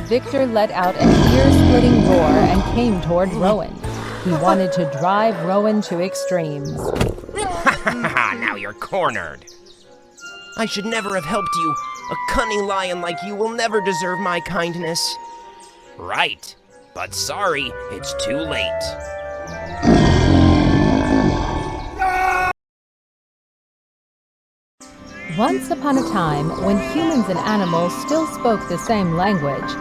Victor let out an ear-splitting roar and came toward Rowan. He wanted to drive Rowan to extremes. Now you're cornered. I should never have helped you. A cunning lion like you will never deserve my kindness. Right, but sorry, it's too late. Once upon a time, when humans and animals still spoke the same language,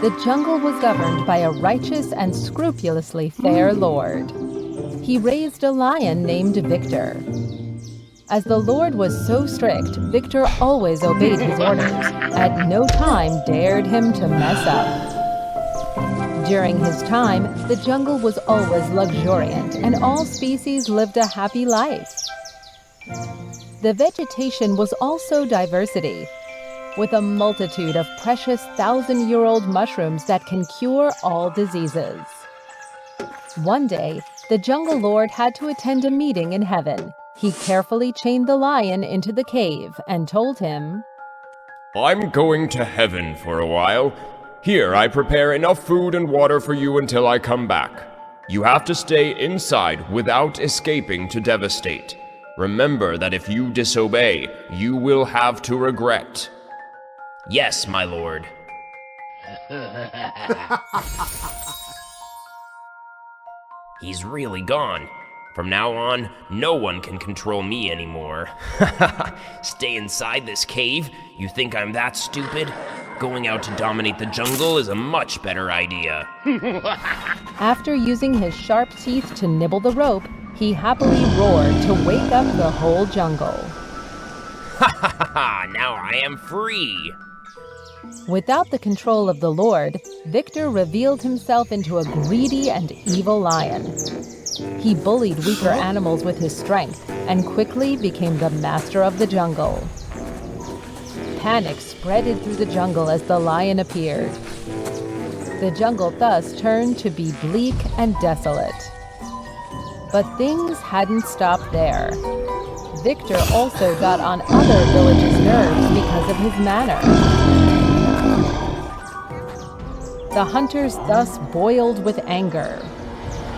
the jungle was governed by a righteous and scrupulously fair lord. He raised a lion named Victor. As the lord was so strict, Victor always obeyed his orders. At no time dared him to mess up. During his time, the jungle was always luxuriant, and all species lived a happy life. The vegetation was also diversity, with a multitude of precious 1,000-year-old mushrooms that can cure all diseases. One day, the jungle lord had to attend a meeting in heaven. He carefully chained the lion into the cave and told him, "I'm going to heaven for a while. Here I prepare enough food and water for you until I come back. You have to stay inside without escaping to devastate. Remember that if you disobey, you will have to regret." Yes, my lord. He's really gone. From now on, no one can control me anymore. Stay inside this cave? You think I'm that stupid? Going out to dominate the jungle is a much better idea. After using his sharp teeth to nibble the rope, he happily roared to wake up the whole jungle. Now I am free. Without the control of the Lord, Victor revealed himself into a greedy and evil lion. He bullied weaker animals with his strength and quickly became the master of the jungle. Panic spreaded through the jungle as the lion appeared. The jungle thus turned to be bleak and desolate. But things hadn't stopped there. Victor also got on other villages' nerves because of his manner. The hunters thus boiled with anger.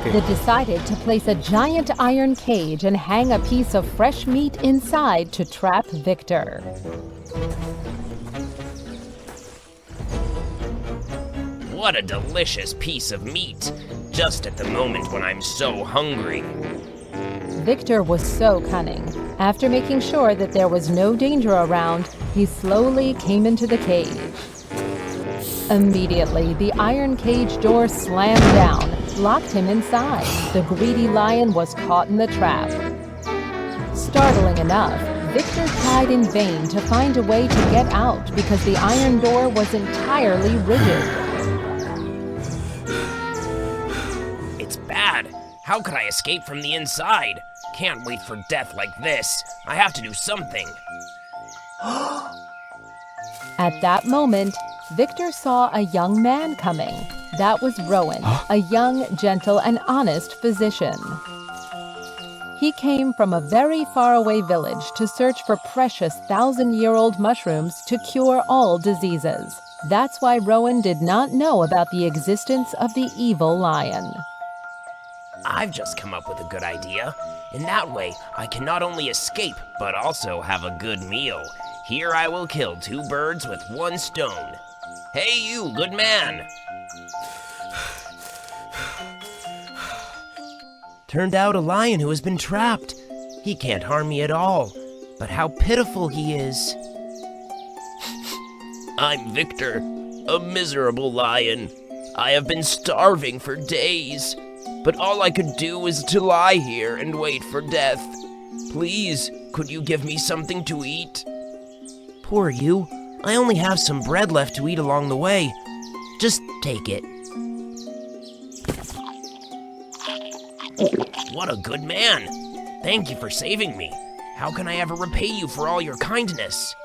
They decided to place a giant iron cage and hang a piece of fresh meat inside to trap Victor. What a delicious piece of meat, just at the moment when I'm so hungry. Victor was so cunning. After making sure that there was no danger around, he slowly came into the cage. Immediately, the iron cage door slammed down, locked him inside. The greedy lion was caught in the trap. Startling enough, Victor tried in vain to find a way to get out because the iron door was entirely rigid. It's bad. How could I escape from the inside? Can't wait for death like this. I have to do something. At that moment, Victor saw a young man coming. That was Rowan, a young, gentle, and honest physician. He came from a very faraway village to search for precious 1,000-year-old mushrooms to cure all diseases. That's why Rowan did not know about the existence of the evil lion. I've just come up with a good idea. In that way, I can not only escape, but also have a good meal. Here I will kill 2 birds with 1 stone. Hey you, good man! Turned out a lion who has been trapped. He can't harm me at all, but how pitiful he is. I'm Victor, a miserable lion. I have been starving for days, but all I could do is to lie here and wait for death. Please, could you give me something to eat? Poor you. I only have some bread left to eat along the way. Just take it. What a good man. Thank you for saving me. How can I ever repay you for all your kindness?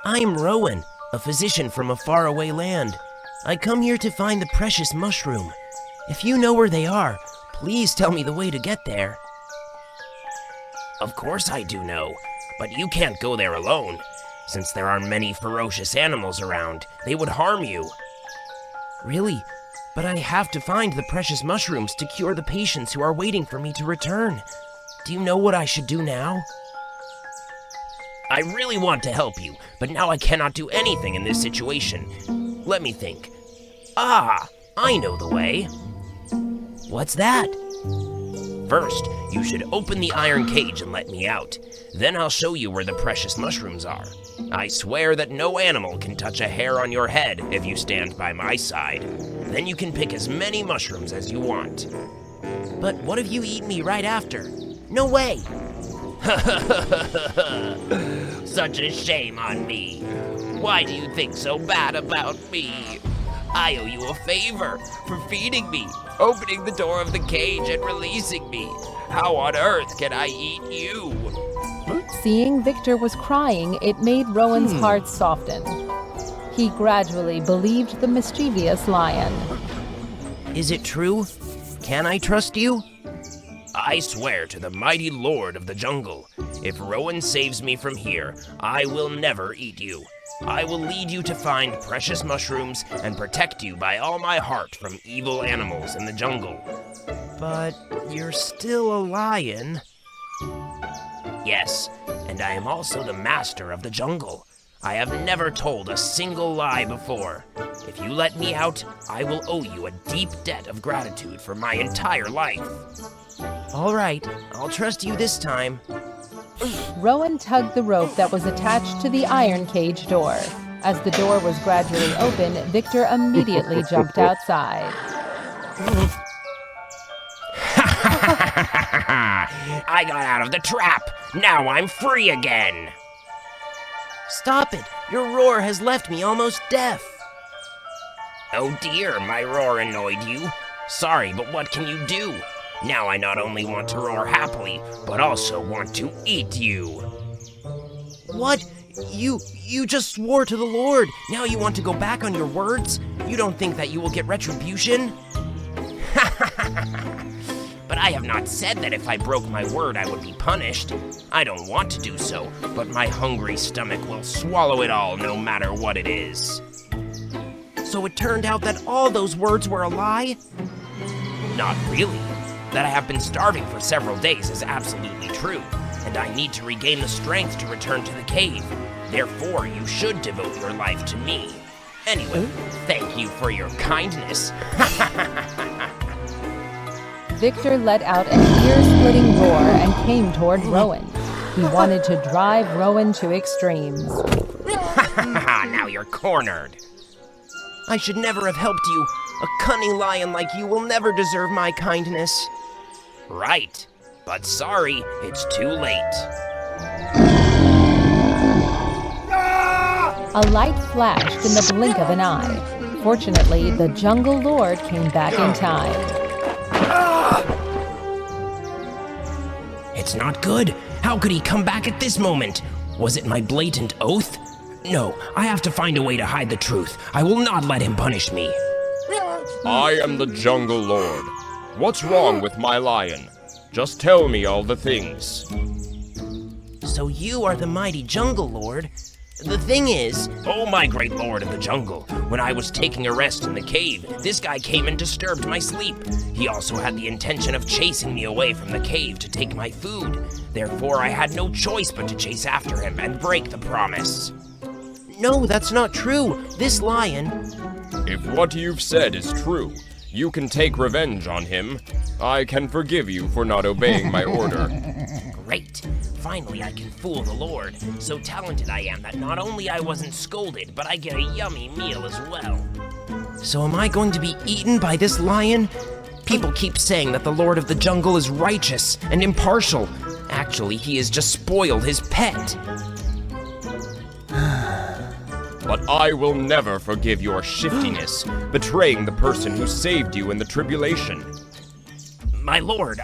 I am Rowan, a physician from a faraway land. I come here to find the precious mushroom. If you know where they are, please tell me the way to get there. Of course I do know, but you can't go there alone. Since there are many ferocious animals around, they would harm you. Really? But I have to find the precious mushrooms to cure the patients who are waiting for me to return. Do you know what I should do now? I really want to help you, but now I cannot do anything in this situation. Let me think. Ah, I know the way. What's that? First, you should open the iron cage and let me out. Then I'll show you where the precious mushrooms are. I swear that no animal can touch a hair on your head if you stand by my side. Then you can pick as many mushrooms as you want. But what if you eat me right after? No way! Such a shame on me. Why do you think so bad about me? I owe you a favor for feeding me, opening the door of the cage and releasing me. How on earth can I eat you? Seeing Victor was crying, it made Rowan's heart soften. He gradually believed the mischievous lion. Is it true? Can I trust you? I swear to the mighty lord of the jungle, if Rowan saves me from here, I will never eat you. I will lead you to find precious mushrooms and protect you by all my heart from evil animals in the jungle. But you're still a lion. Yes, and I am also the master of the jungle. I have never told a single lie before. If you let me out, I will owe you a deep debt of gratitude for my entire life. All right, I'll trust you this time. Rowan tugged the rope that was attached to the iron cage door. As the door was gradually open, Victor immediately jumped outside. I got out of the trap. Now I'm free again. Stop it. Your roar has left me almost deaf. Oh dear, my roar annoyed you. Sorry, but what can you do? Now I not only want to roar happily, but also want to eat you. What? You just swore to the Lord. Now you want to go back on your words? You don't think that you will get retribution? But I have not said that if I broke my word I would be punished. I don't want to do so, but my hungry stomach will swallow it all no matter what it is. So it turned out that all those words were a lie? Not really. That I have been starving for several days is absolutely true, and I need to regain the strength to return to the cave. Therefore, you should devote your life to me. Anyway, thank you for your kindness. Victor let out an ear-splitting roar and came toward Rowan. He wanted to drive Rowan to extremes. Now you're cornered. I should never have helped you. A cunning lion like you will never deserve my kindness. Right, but sorry, it's too late. A light flashed in the blink of an eye. Fortunately, the jungle lord came back in time. It's not good. How could he come back at this moment? Was it my blatant oath? No, I have to find a way to hide the truth. I will not let him punish me. I am the jungle lord. What's wrong with my lion? Just tell me all the things. So you are the mighty jungle lord? The thing is, oh my great lord of the jungle, when I was taking a rest in the cave, this guy came and disturbed my sleep. He also had the intention of chasing me away from the cave to take my food. Therefore, I had no choice but to chase after him and break the promise. No, that's not true. This lion... If what you've said is true, you can take revenge on him. I can forgive you for not obeying my order. Great. Finally, I can fool the Lord. So talented I am that not only I wasn't scolded, but I get a yummy meal as well. So am I going to be eaten by this lion? People keep saying that the Lord of the Jungle is righteous and impartial. Actually, he has just spoiled his pet. But I will never forgive your shiftiness, betraying the person who saved you in the tribulation. My lord,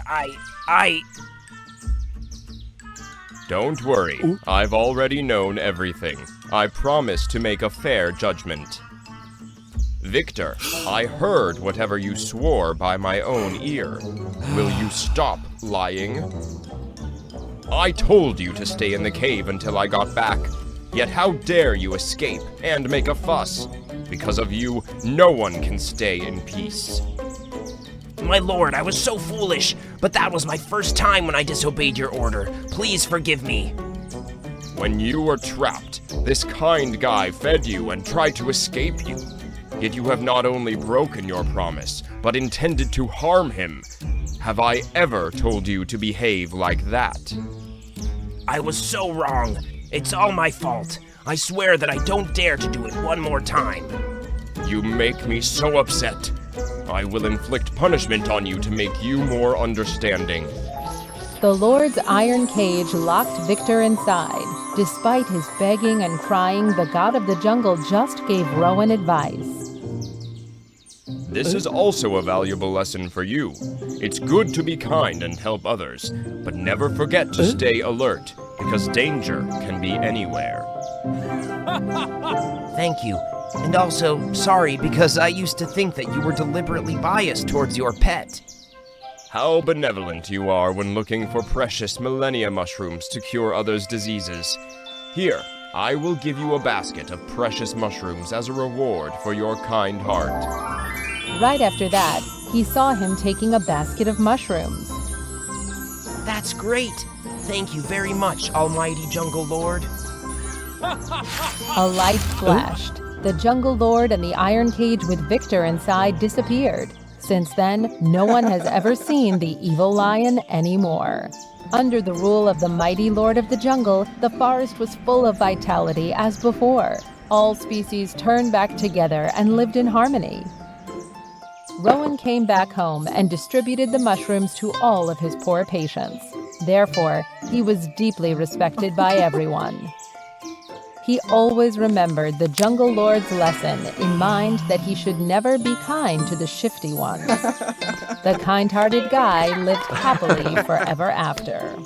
Don't worry, I've already known everything. I promise to make a fair judgment. Victor, I heard whatever you swore by my own ear. Will you stop lying? I told you to stay in the cave until I got back. Yet how dare you escape and make a fuss? Because of you, no one can stay in peace. My lord, I was so foolish, but that was my first time when I disobeyed your order. Please forgive me. When you were trapped, this kind guy fed you and tried to escape you. Yet you have not only broken your promise, but intended to harm him. Have I ever told you to behave like that? I was so wrong. It's all my fault. I swear that I don't dare to do it one more time. You make me so upset. I will inflict punishment on you to make you more understanding. The Lord's iron cage locked Victor inside. Despite his begging and crying, the god of the jungle just gave Rowan advice. This is also a valuable lesson for you. It's good to be kind and help others, but never forget to stay alert, because danger can be anywhere. Thank you. And also, sorry, because I used to think that you were deliberately biased towards your pet. How benevolent you are when looking for precious millennia mushrooms to cure others' diseases. Here, I will give you a basket of precious mushrooms as a reward for your kind heart. Right after that, he saw him taking a basket of mushrooms. That's great. Thank you very much, Almighty Jungle Lord. A light flashed. The Jungle Lord and the iron cage with Victor inside disappeared. Since then, no one has ever seen the evil lion anymore. Under the rule of the mighty Lord of the Jungle, the forest was full of vitality as before. All species turned back together and lived in harmony. Rowan came back home and distributed the mushrooms to all of his poor patients. Therefore, he was deeply respected by everyone. He always remembered the Jungle Lord's lesson in mind that he should never be kind to the shifty ones. The kind-hearted guy lived happily forever after.